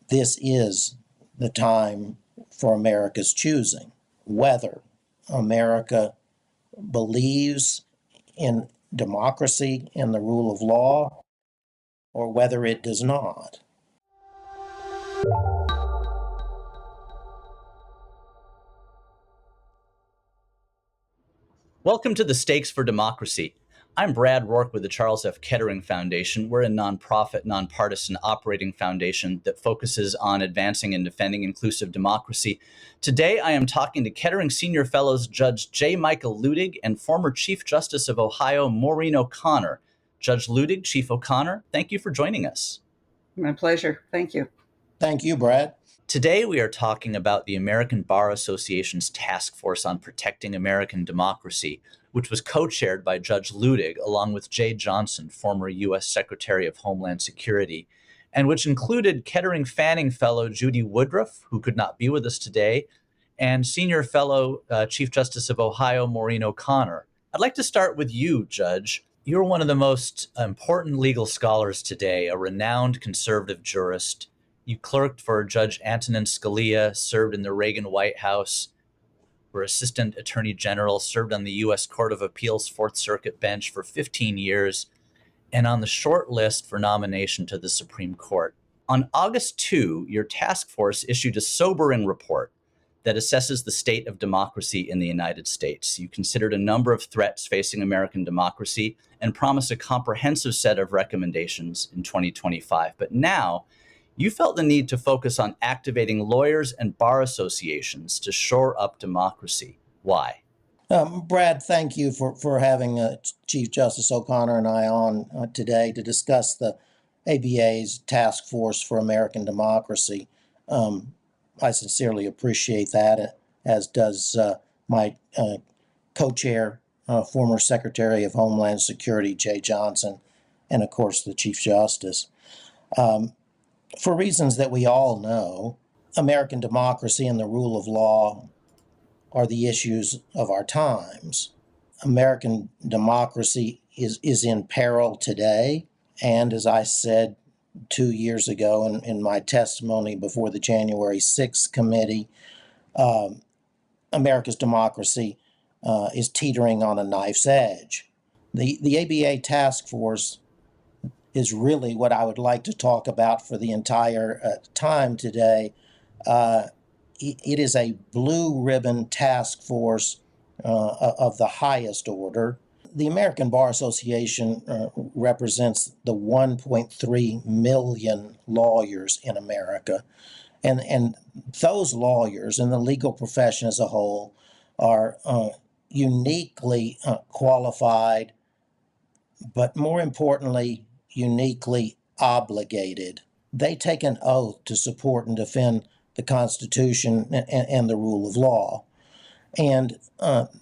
this is the time for America's choosing, whether America believes in democracy and the rule of law or whether it does not. Welcome to the Stakes for Democracy. I'm Brad Rourke with the Charles F. Kettering Foundation. We're a nonprofit, nonpartisan operating foundation that focuses on advancing and defending inclusive democracy. Today, I am talking to Kettering Senior Fellows Judge J. Michael Luttig and former Chief Justice of Ohio, Maureen O'Connor. Judge Luttig, Chief O'Connor, thank you for joining us. My pleasure. Thank you. Thank you, Brad. Today, we are talking about the American Bar Association's Task Force on Protecting American Democracy, which was co-chaired by Judge Luttig along with Jay Johnson, former U.S. Secretary of Homeland Security, and which included Kettering Fanning Fellow Judy Woodruff, who could not be with us today, and Senior Fellow Chief Justice of Ohio, Maureen O'Connor. I'd like to start with you, Judge. You're one of the most important legal scholars today, a renowned conservative jurist. You clerked for Judge Antonin Scalia, served in the Reagan White House, were Assistant Attorney General, served on the U.S. Court of Appeals Fourth Circuit bench for 15 years, and on the short list for nomination to the Supreme Court. On August 2, your task force issued a sobering report that assesses the state of democracy in the United States. You considered a number of threats facing American democracy and promised a comprehensive set of recommendations in 2025. But now, you felt the need to focus on activating lawyers and bar associations to shore up democracy. Why? Brad, thank you for having Chief Justice O'Connor and I on today to discuss the ABA's Task Force for American Democracy. I sincerely appreciate that, as does my co-chair, former Secretary of Homeland Security, Jay Johnson, and of course the Chief Justice. For reasons that we all know, American democracy and the rule of law are the issues of our times. American democracy is in peril today, and as I said 2 years ago in my testimony before the January 6th committee, America's democracy is teetering on a knife's edge. The ABA task force is really what I would like to talk about for the entire time today. It is a blue ribbon task force of the highest order. The American Bar Association represents the 1.3 million lawyers in America. And those lawyers and the legal profession as a whole are uniquely qualified, but more importantly, uniquely obligated. They take an oath to support and defend the Constitution and the rule of law. And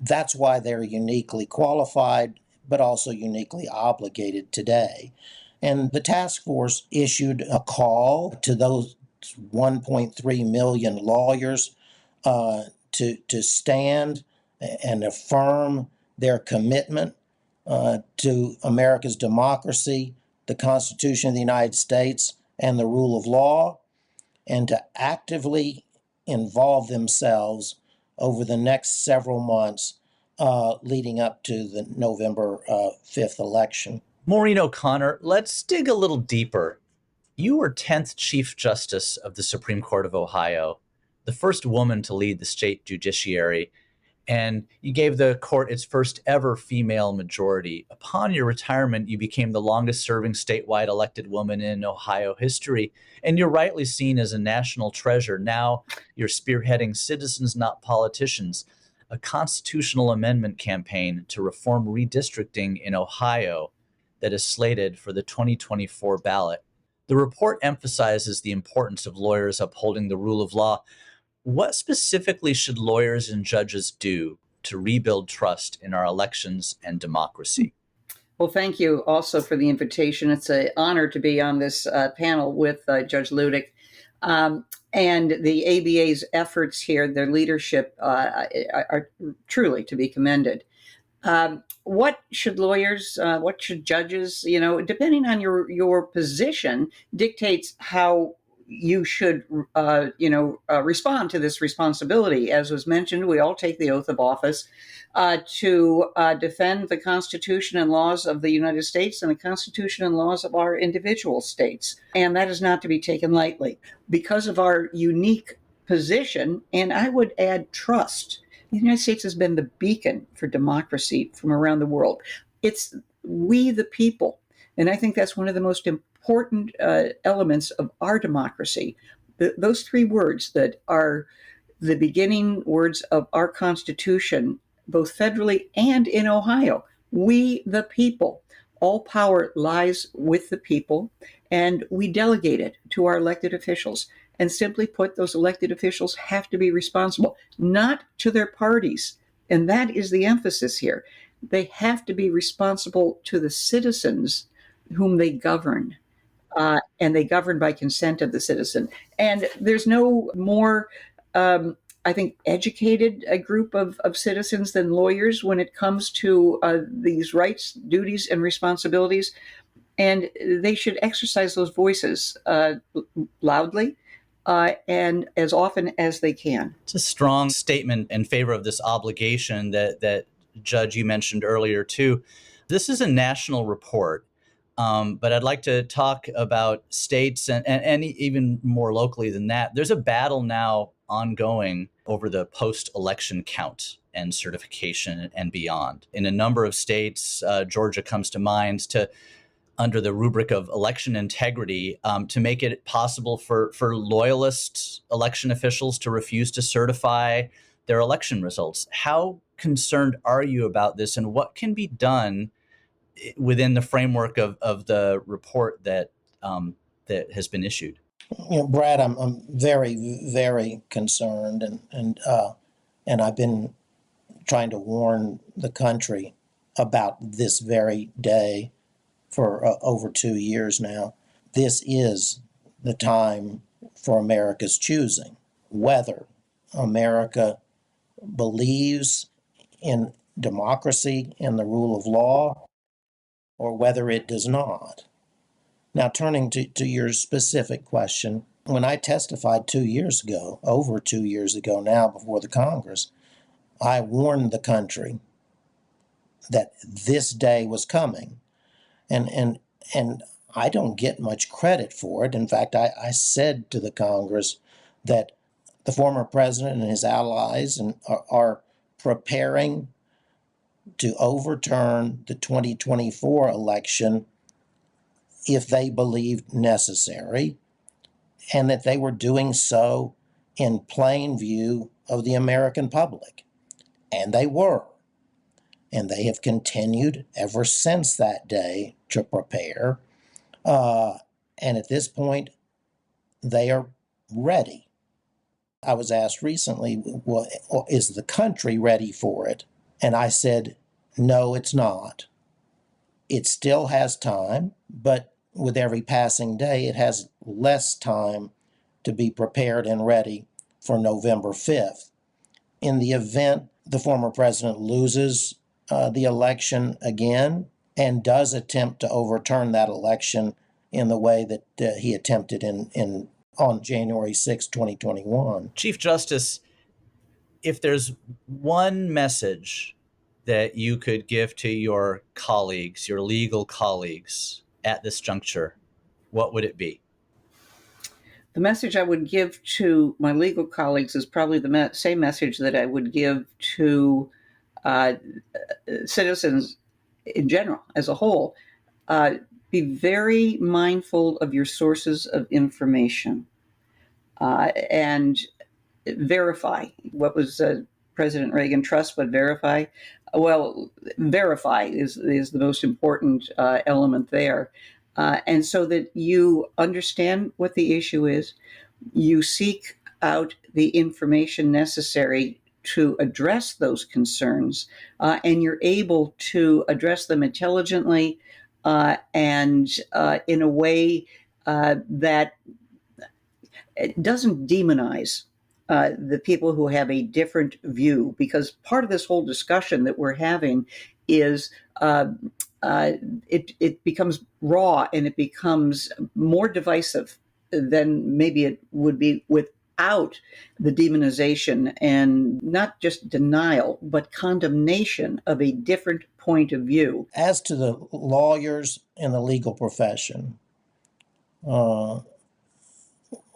that's why they're uniquely qualified, but also uniquely obligated today. And the task force issued a call to those 1.3 million lawyers to stand and affirm their commitment to America's democracy, the Constitution of the United States, and the rule of law, and to actively involve themselves over the next several months leading up to the November 5th election. Maureen O'Connor, let's dig a little deeper. You were 10th Chief Justice of the Supreme Court of Ohio, the first woman to lead the state judiciary, and you gave the court its first ever female majority. Upon your retirement, you became the longest serving statewide elected woman in Ohio history, and you're rightly seen as a national treasure. Now you're spearheading Citizens Not Politicians, a constitutional amendment campaign to reform redistricting in Ohio that is slated for the 2024 ballot. The report emphasizes the importance of lawyers upholding the rule of law. What specifically should lawyers and judges do to rebuild trust in our elections and democracy? Well, thank you also for the invitation. It's an honor to be on this panel with Judge Luttig. And the ABA's efforts here, their leadership are truly to be commended. What should lawyers, what should judges, depending on your position, dictates how you should, respond to this responsibility. As was mentioned, we all take the oath of office to defend the Constitution and laws of the United States and the Constitution and laws of our individual states. And that is not to be taken lightly. Because of our unique position, and I would add trust, the United States has been the beacon for democracy from around the world. It's we the people. And I think that's one of the most important elements of our democracy. Those three words that are the beginning words of our Constitution, both federally and in Ohio. We the people. All power lies with the people, and we delegate it to our elected officials. And simply put, those elected officials have to be responsible, not to their parties. And that is the emphasis here. They have to be responsible to the citizens whom they govern. And they govern by consent of the citizen. And there's no more, I think, educated a group of citizens than lawyers when it comes to these rights, duties, and responsibilities. And they should exercise those voices loudly and as often as they can. It's a strong statement in favor of this obligation that Judge, you mentioned earlier, too. This is a national report. But I'd like to talk about states and even more locally than that. There's a battle now ongoing over the post-election count and certification and beyond. In a number of states, Georgia comes to mind, under the rubric of election integrity, to make it possible for loyalist election officials to refuse to certify their election results. How concerned are you about this, and what can be done within the framework of the report that has been issued? Brad, I'm very, very concerned, and I've been trying to warn the country about this very day for over 2 years now. This is the time for America's choosing, whether America believes in democracy and the rule of law, or whether it does not. Now, turning to your specific question, when I testified 2 years ago, over 2 years ago now, before the Congress, I warned the country that this day was coming. And I don't get much credit for it. In fact, I said to the Congress that the former president and his allies are preparing to overturn the 2024 election if they believed necessary, and that they were doing so in plain view of the American public. And they were. And they have continued ever since that day to prepare. And at this point, they are ready. I was asked recently, well, is the country ready for it? And I said, no, it's not. It still has time, but with every passing day, it has less time to be prepared and ready for November 5th. In the event the former president loses the election again and does attempt to overturn that election in the way that he attempted on January 6, 2021. Chief Justice, if there's one message that you could give to your colleagues, your legal colleagues at this juncture, what would it be? The message I would give to my legal colleagues is probably the same message that I would give to citizens in general, as a whole. Be very mindful of your sources of information and verify. What was President Reagan, trust but verify? Well, verify is the most important element there. And so that you understand what the issue is, you seek out the information necessary to address those concerns, and you're able to address them intelligently and in a way that doesn't demonize the people who have a different view, because part of this whole discussion that we're having is it becomes raw and it becomes more divisive then maybe it would be without the demonization and not just denial, but condemnation of a different point of view. As to the lawyers in the legal profession,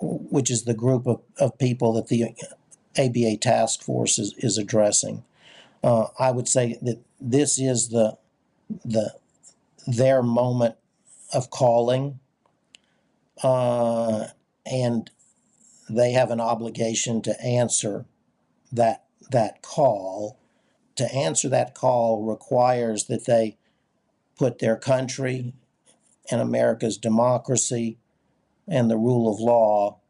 which is the group of people that the ABA task force is addressing, I would say that this is their moment of calling, and they have an obligation to answer that call. To answer that call requires that they put their country and America's democracy and the rule of law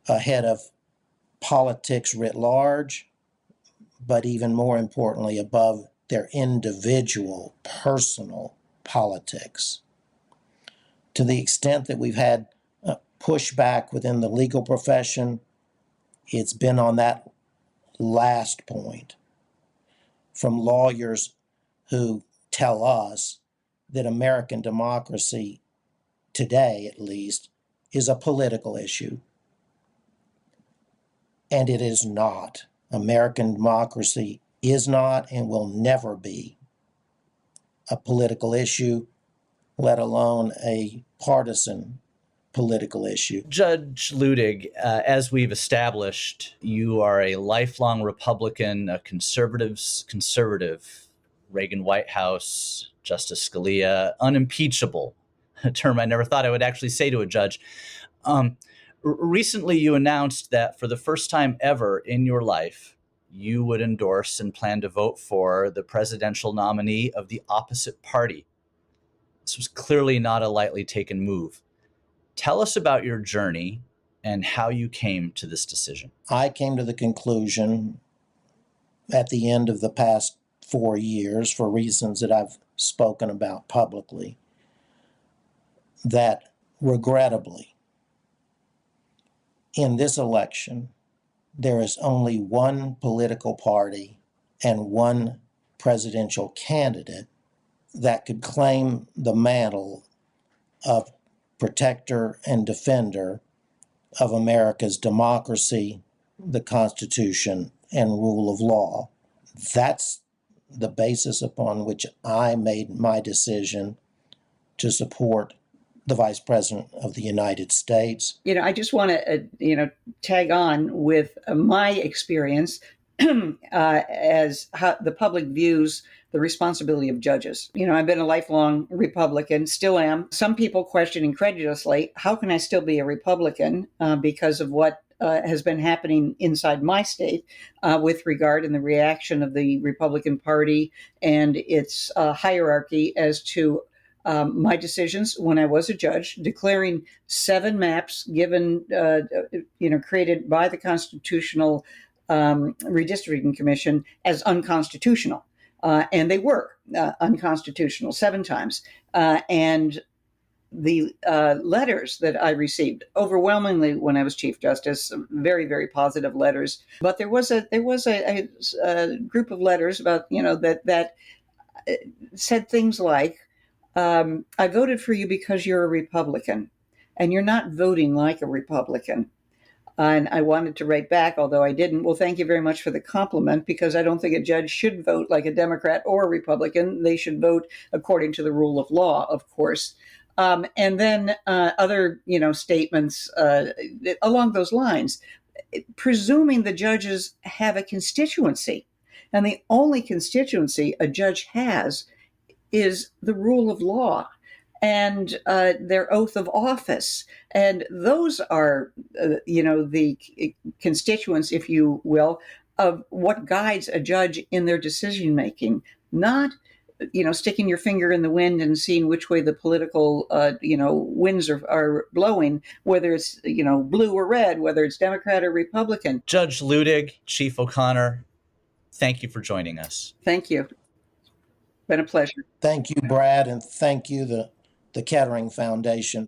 ahead of politics writ large, but even more importantly, above their individual, personal politics. To the extent that we've had pushback within the legal profession, it's been on that last point from lawyers who tell us that American democracy, today at least, is a political issue. And it is not. American democracy is not and will never be a political issue, let alone a partisan political issue. Judge Luttig, as we've established, you are a lifelong Republican, a conservative, Reagan White House, Justice Scalia, unimpeachable, a term I never thought I would actually say to a judge. Recently, you announced that for the first time ever in your life, you would endorse and plan to vote for the presidential nominee of the opposite party. This was clearly not a lightly taken move. Tell us about your journey and how you came to this decision. I came to the conclusion at the end of the past 4 years, for reasons that I've spoken about publicly, that regrettably, in this election, there is only one political party and one presidential candidate that could claim the mantle of protector and defender of America's democracy, the Constitution, and rule of law. That's the basis upon which I made my decision to support the Vice President of the United States. I just want to, tag on with my experience as how the public views the responsibility of judges. I've been a lifelong Republican, still am. Some people question incredulously, how can I still be a Republican because of what has been happening inside my state with regard and the reaction of the Republican Party and its hierarchy as to my decisions when I was a judge, declaring 7 maps given, created by the Constitutional Redistricting Commission as unconstitutional. And they were unconstitutional 7 times. And the letters that I received, overwhelmingly when I was Chief Justice, very, very positive letters. But there was a group of letters about, that said things like, I voted for you because you're a Republican, and you're not voting like a Republican. And I wanted to write back, although I didn't. Well, thank you very much for the compliment, because I don't think a judge should vote like a Democrat or a Republican. They should vote according to the rule of law, of course. And then other, statements along those lines, presuming the judges have a constituency. And the only constituency a judge has is the rule of law and their oath of office. And those are, the constituents, if you will, of what guides a judge in their decision-making, not, sticking your finger in the wind and seeing which way the political, winds are blowing, whether it's, blue or red, whether it's Democrat or Republican. Judge Luttig, Chief O'Connor, thank you for joining us. Thank you. Been a pleasure. Thank you, Brad, and thank you, the Kettering Foundation.